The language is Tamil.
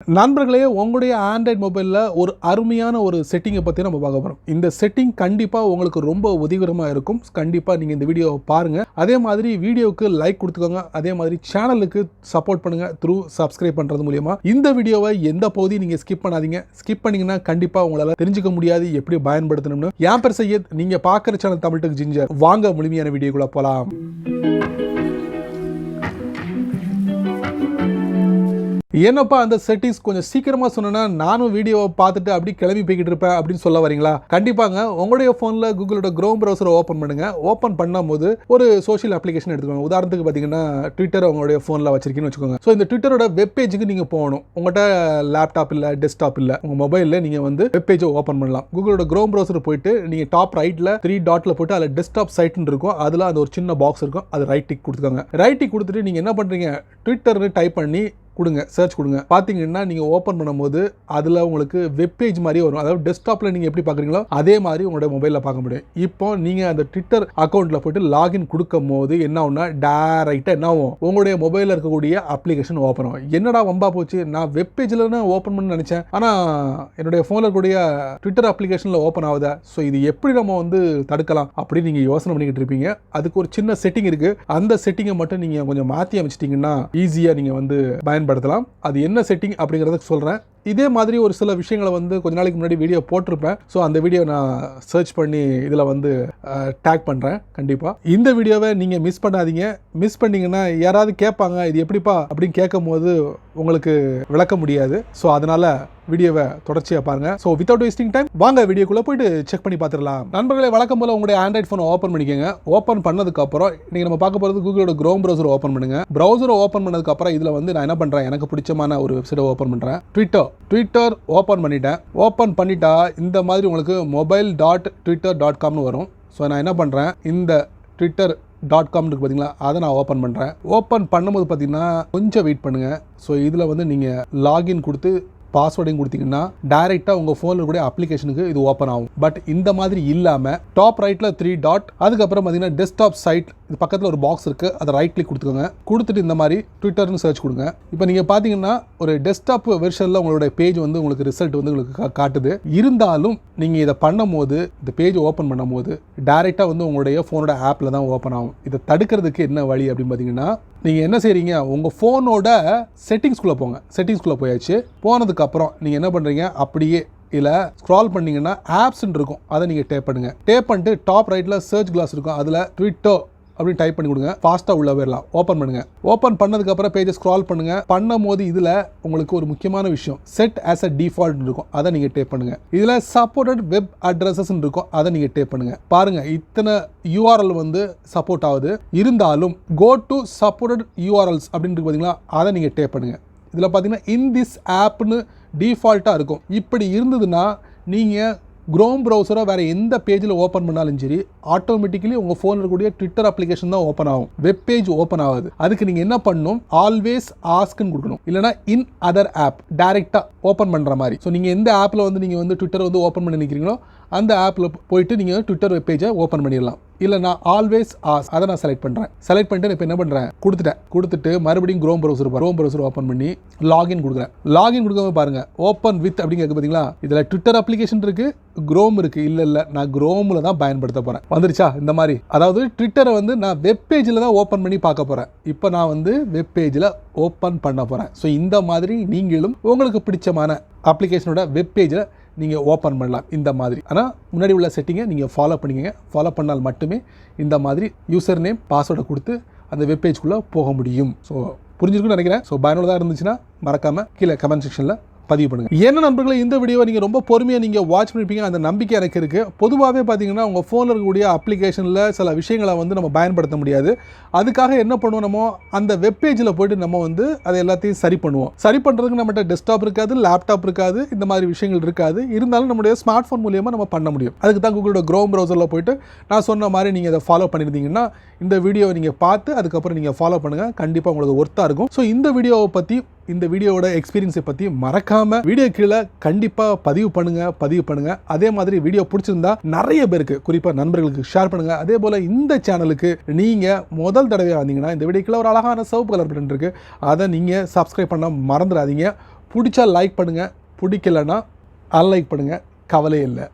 நண்பர்களே, உங்களுடைய ஆண்ட்ராய்டு மொபைலில் ஒரு அருமையான ஒரு செட்டிங்கை பற்றி நம்ம பார்க்க போகிறோம். இந்த செட்டிங் கண்டிப்பாக உங்களுக்கு ரொம்ப உதவிகரமாக இருக்கும். கண்டிப்பாக நீங்கள் இந்த வீடியோவை பாருங்கள். அதே மாதிரி வீடியோவுக்கு லைக் கொடுத்துக்கோங்க. அதே மாதிரி சேனலுக்கு சப்போர்ட் பண்ணுங்கள் த்ரூ சப்ஸ்கிரைப் பண்ணுறது மூலிமா. இந்த வீடியோவை எந்த பகுதியும் நீங்கள் ஸ்கிப் பண்ணாதீங்க. ஸ்கிப் பண்ணிங்கன்னா கண்டிப்பாக உங்களால் தெரிஞ்சுக்க முடியாது எப்படி பயன்படுத்தணும்னு. என் பேர் சையத், நீங்கள் பார்க்குற சேனல் தமிழ் டெக் ஜிஞ்சர். வாங்க முழுமையான வீடியோக்குள்ளே போகலாம். என்னப்பா அந்த செட்டிங்ஸ் கொஞ்சம் சீக்கிரமாக சொன்னேன்னா நானும் வீடியோவை பார்த்துட்டு அப்படி கிளம்பி போய்கிட்டு இருப்பேன் அப்படின்னு சொல்ல வரீங்களா? கண்டிப்பாங்க. உங்களுடைய ஃபோனில் கூகுளோட க்ரோம் ப்ரௌசரை ஓப்பன் பண்ணுங்கள். ஓப்பன் பண்ணும்போது ஒரு சோஷியல் அப்ளிகேஷன் எடுத்துக்கோங்க. உதாரணத்துக்கு பார்த்தீங்கன்னா ட்விட்டர் உங்களுடைய ஃபோனில் வச்சிருக்கீங்கன்னு வச்சுக்கோங்க. ஸோ இந்த ட்விட்டரோட வெப் பேஜுக்கு நீங்கள் போகணும். உங்கள்கிட்ட லேப்டாப் இல்லை, டெஸ்க்டாப் இல்லை, உங்கள் மொபைலில் நீங்கள் வந்து வெப் பேஜை ஓப்பன் பண்ணலாம். கூகுளோட க்ரோம் ப்ரௌசர் போயிட்டு நீங்கள் டாப் ரைட்டில் 3 டாட்டில் போட்டு அதில் டெஸ்க்டாப் சைட்னு இருக்கும். அதில் அந்த ஒரு சின்ன பாக்ஸ் இருக்கும். அது ரைட் டிக் கொடுத்துக்கோங்க. ரைட் டிக் கொடுத்துட்டு நீங்கள் என்ன பண்ணுறீங்க, ட்விட்டர்னு டைப் பண்ணி கொடுங்க, சர்ச் கொடுங்க. பார்த்தீங்கன்னா நீங்கள் ஓப்பன் பண்ணும்போது அதில் உங்களுக்கு வெப்பேஜ் மாதிரி வரும். அதாவது டெஸ்க்டாப்பில் நீங்கள் எப்படி பார்க்குறீங்களோ அதே மாதிரி உங்களோட மொபைலில் பார்க்க முடியும். இப்போ நீங்கள் அந்த ட்விட்டர் அக்கௌண்ட்டில் போய்ட்டு லாகின் கொடுக்கும் போது என்ன ஆகும்னா டேரெக்டாக என்ன ஆகும், உங்களுடைய மொபைலில் இருக்கக்கூடிய அப்ளிகேஷன் ஓப்பன் ஆகும். என்னடா வம்பா போச்சு, நான் வெப்பேஜில் ஓப்பன் பண்ண நினச்சேன், ஆனால் என்னுடைய ஃபோனில் இருக்கக்கூடிய ட்விட்டர் அப்ளிகேஷனில் ஓப்பன் ஆகுதா? ஸோ இது எப்படி நம்ம வந்து தடுக்கலாம் அப்படின்னு நீங்கள் யோசனை பண்ணிக்கிட்டு இருப்பீங்க. அதுக்கு ஒரு சின்ன செட்டிங் இருக்குது. அந்த செட்டிங்கை மட்டும் நீங்கள் கொஞ்சம் மாற்றி அமைச்சிட்டிங்கன்னா ஈஸியாக நீங்கள் வந்து பயன்படுத்தலாம். அது என்ன செட்டிங் அப்படிங்கிறத சொல்கிறேன். இதே மாதிரி ஒரு சில விஷயங்களை வந்து கொஞ்ச நாளைக்கு முன்னாடி வீடியோ போட்டிருப்பேன். ஸோ அந்த வீடியோ நான் சர்ச் பண்ணி இதில் வந்து டேக் பண்ணுறேன். கண்டிப்பாக இந்த வீடியோவை நீங்கள் மிஸ் பண்ணாதீங்க. மிஸ் பண்ணிங்கன்னா யாராவது கேட்பாங்க இது எப்படிப்பா அப்படின்னு கேட்கும் போது உங்களுக்கு விளக்க முடியாது. ஸோ அதனால் வீடியோவை தொடர்ச்சியாக பாருங்கள். ஸோ வித்தவுட் வேஸ்டிங் டைம் வாங்க வீடியோக்குள்ளே போய்ட்டு செக் பண்ணி பார்த்துடலாம். நண்பர்களே, வழக்கம் போல் உங்களுடைய ஆண்ட்ராய்ட் ஃபோனை ஓப்பன் பண்ணிக்கோங்க. ஓப்பன் பண்ணதுக்கப்புறம் இன்றைக்கி நம்ம பார்க்க போகிறது கூகுளோட க்ரோம் ப்ரௌசரை ஓப்பன் பண்ணுங்கள். ப்ரௌசரை ஓப்பன் பண்ணதுக்கப்புறம் இதில் வந்து நான் என்ன பண்ணுறேன், எனக்கு பிடிச்சமான ஒரு வெப்சைட்டை ஓப்பன் பண்ணுறேன். ட்விட்டர் ஓப்பன் பண்ணிட்டேன். ஓப்பன் பண்ணிட்டா இந்த மாதிரி உங்களுக்கு mobile.twitter.comனு வரும். ஸோ நான் என்ன பண்ணுறேன், இந்த twitter.com இருக்கு பார்த்தீங்களா, அதை நான் ஓப்பன் பண்ணுறேன். ஓப்பன் பண்ணும்போது பார்த்தீங்கன்னா கொஞ்சம் வெயிட் பண்ணுங்கள். ஸோ இதில் வந்து நீங்கள் லாகின் கொடுத்து பாஸ்வேர்டையும் கொடுத்தீங்கன்னா டைரெக்டாக உங்கள் ஃபோனில் இருக்கக்கூடிய அப்ளிகேஷனுக்கு இது ஓப்பன் ஆகும். பட் இந்த மாதிரி இல்லாமல் டாப் ரைட்டில் 3 டாட், அதுக்கப்புறம் பார்த்தீங்கன்னா டெஸ்க்டாப் சைட், இது பக்கத்தில் ஒரு பாக்ஸ் இருக்குது, அதை ரைட் கிளிக் கொடுத்துக்கோங்க. கொடுத்துட்டு இந்த மாதிரி ட்விட்டர்னு சர்ச் கொடுங்க. இப்போ நீங்கள் பார்த்தீங்கன்னா ஒரு டெஸ்க்டாப் வெர்ஷனில் உங்களுடைய பேஜ் வந்து உங்களுக்கு ரிசல்ட் வந்து உங்களுக்கு காட்டுது. இருந்தாலும் நீங்கள் இதை பண்ணும்போது, இந்த பேஜ் ஓப்பன் பண்ணும்போது டைரெக்டாக வந்து உங்களுடைய ஃபோனோட ஆப்பில் தான் ஓப்பன் ஆகும். இதை தடுக்கிறதுக்கு என்ன வழி அப்படின்னு பார்த்தீங்கன்னா, நீங்கள் என்ன செய்கிறீங்க, உங்கள் ஃபோனோட செட்டிங்ஸ்குள்ளே போங்க. செட்டிங்ஸ்குள்ளே போயாச்சு. போனதுக்கப்புறம் நீங்கள் என்ன பண்ணுறீங்க, அப்படியே இல்லை ஸ்க்ரால் பண்ணிங்கன்னா ஆப்ஸ்ன்னு இருக்கும், அதை நீங்கள் டேப் பண்ணுங்கள். டேப் பண்ணிட்டு டாப் ரைட்டில் சர்ச் கிளாஸ் இருக்கும், அதில் ட்விட்டர் அப்படின்னு டைப் பண்ணி கொடுங்க. ஃபாஸ்ட்டாக உள்ள போயிடலாம். ஓப்பன் பண்ணுங்கள். ஓப்பன் பண்ணதுக்கப்புறம் பேஜை ஸ்க்ரால் பண்ணுங்கள். பண்ணும்போது இதில் உங்களுக்கு ஒரு முக்கியமான விஷயம் செட் ஆஸ் அ டிஃபால்ட் இருக்கும், அதை நீங்கள் டேப் பண்ணுங்கள். இதில் சப்போர்ட்டட் வெப் அட்ரஸஸ் இருக்கும், அதை நீங்கள் டேப் பண்ணுங்கள். பாருங்கள், இத்தனை URL வந்து சப்போர்ட் ஆகுது. இருந்தாலும் கோ டு சப்போர்ட்டட் URLs அப்படின்னு பார்த்தீங்களா, அதை நீங்கள் டேப் பண்ணுங்கள். இதில் பார்த்தீங்கன்னா இன் திஸ் ஆப்னு டிஃபால்ட்டாக இருக்கும். இப்படி இருந்ததுன்னா நீங்கள் க்ரோம் ப்ரௌசரை வேறு எந்த பேஜில் ஓப்பன் பண்ணாலும் சரி, ஆட்டோமேட்டிக்கலி உங்கள் ஃபோனில் இருக்கக்கூடிய ட்விட்டர் அப்ளிகேஷன் தான் ஓப்பன் ஆகும். வெப் பேஜ் ஓப்பன் ஆகாது. அதுக்கு நீங்கள் என்ன பண்ணணும், ஆல்வேஸ் ஆஸ்க்னு கொடுக்கணும். இல்லைனா இன் அதர் ஆப் டைரெக்டாக ஓப்பன் பண்ணுற மாதிரி. ஸோ நீங்கள் எந்த ஆப்பில் வந்து நீங்கள் வந்து ட்விட்டர் வந்து ஓப்பன் பண்ணி நிற்கிறீங்களோ அந்த ஆப்பில் போயிட்டு நீங்கள் ட்விட்டர் வெப் பேஜை ஓப்பன் பண்ணிடலாம். இல்லை நான் ஆல்வேஸ் ஆஸ், அதை நான் செலக்ட் பண்ணுறேன். செலக்ட் பண்ணிட்டு இப்போ என்ன பண்ணுறேன், கொடுத்துட்டு மறுபடியும் க்ரோம் ப்ரௌசர் ஓப்பன் பண்ணி லாகின் கொடுக்குறேன். லாகின் கொடுக்காம பாருங்கள், ஓப்பன் வித் அப்படின்னு கேட்க பார்த்தீங்களா, இதில் ட்விட்டர் அப்ளிகேஷன் இருக்குது, க்ரோம் இருக்குது. இல்லை நான் க்ரோமில் தான் பயன்படுத்த போகிறேன். வந்துருச்சா இந்த மாதிரி? அதாவது ட்விட்டரை வந்து நான் வெப் பேஜில் தான் ஓப்பன் பண்ணி பார்க்க போகிறேன். இப்போ நான் வந்து வெப் பேஜில் ஓப்பன் பண்ண போகிறேன். ஸோ இந்த மாதிரி நீங்களும் உங்களுக்கு பிடிச்சமான அப்ளிகேஷனோட வெப் பேஜில் நீங்கள் ஓப்பன் பண்ணலாம் இந்த மாதிரி. ஆனால் முன்னாடி உள்ள செட்டிங்கை நீங்கள் ஃபாலோ பண்ணிக்கங்க. ஃபாலோ பண்ணால் மட்டுமே இந்த மாதிரி யூசர் நேம் பாஸ்வேர்டை கொடுத்து அந்த வெப் பேஜ்குள்ளே போக முடியும். ஸோ புரிஞ்சிருக்குன்னு நினைக்கிறேன். ஸோ பயனுள்ளதாக இருந்துச்சுன்னா மறக்காமல் கீழே கமெண்ட் செக்ஷனில் பதிவு பண்ணுங்கள். என்ன நண்பர்களே, இந்த வீடியோவை நீங்கள் ரொம்ப பொறுமையாக நீங்கள் வாட்ச் பண்ணிருப்பீங்க, அந்த நம்பிக்கை எனக்கு இருக்குது. பொதுவாகவே பார்த்தீங்கன்னா உங்கள் ஃபோனில் இருக்கக்கூடிய அப்ளிகேஷனில் சில விஷயங்களை வந்து நம்ம பயன்படுத்த முடியாது. அதுக்காக என்ன பண்ணுவோம், நம்ம அந்த வெப் பேஜில் போய்ட்டு நம்ம வந்து அதை எல்லாத்தையும் சரி பண்ணுவோம். சரி பண்ணுறதுக்கு நம்மகிட்ட டெஸ்க்டாப் இருக்காது, லேப்டாப் இருக்காது, இந்த மாதிரி விஷயங்கள் இருக்காது. இருந்தாலும் நம்முடைய ஸ்மார்ட் ஃபோன் மூலியமாக நம்ம பண்ண முடியும். அதுக்கு தான் கூகுளோட க்ரோம் ப்ரௌசரில் போய்ட்டு நான் சொன்ன மாதிரி நீங்கள் அதை ஃபாலோ பண்ணியிருந்தீங்கன்னா இந்த வீடியோவை நீங்கள் பார்த்து அதுக்கப்புறம் நீங்கள் ஃபாலோ பண்ணுங்கள். கண்டிப்பாக உங்களுக்கு ஒர்த்தாக இருக்கும். ஸோ இந்த வீடியோவை பற்றி, இந்த வீடியோவோட எக்ஸ்பீரியன்ஸை பற்றி மறக்காமல் வீடியோ கீழே கண்டிப்பாக பதிவு பண்ணுங்கள். அதே மாதிரி வீடியோ பிடிச்சிருந்தா நிறைய பேருக்கு, குறிப்பாக நண்பர்களுக்கு ஷேர் பண்ணுங்கள். அதே போல் இந்த சேனலுக்கு நீங்கள் முதல் தடவையாக வந்தீங்கன்னா இந்த வீடியோக்குள்ள ஒரு அழகான சிவப்பு கலர் பட்டன் இருக்குது, அதை நீங்கள் சப்ஸ்கிரைப் பண்ண மறந்துடாதீங்க. பிடிச்சா லைக் பண்ணுங்கள், பிடிக்கலன்னா அன்லைக் பண்ணுங்கள், கவலை இல்லை.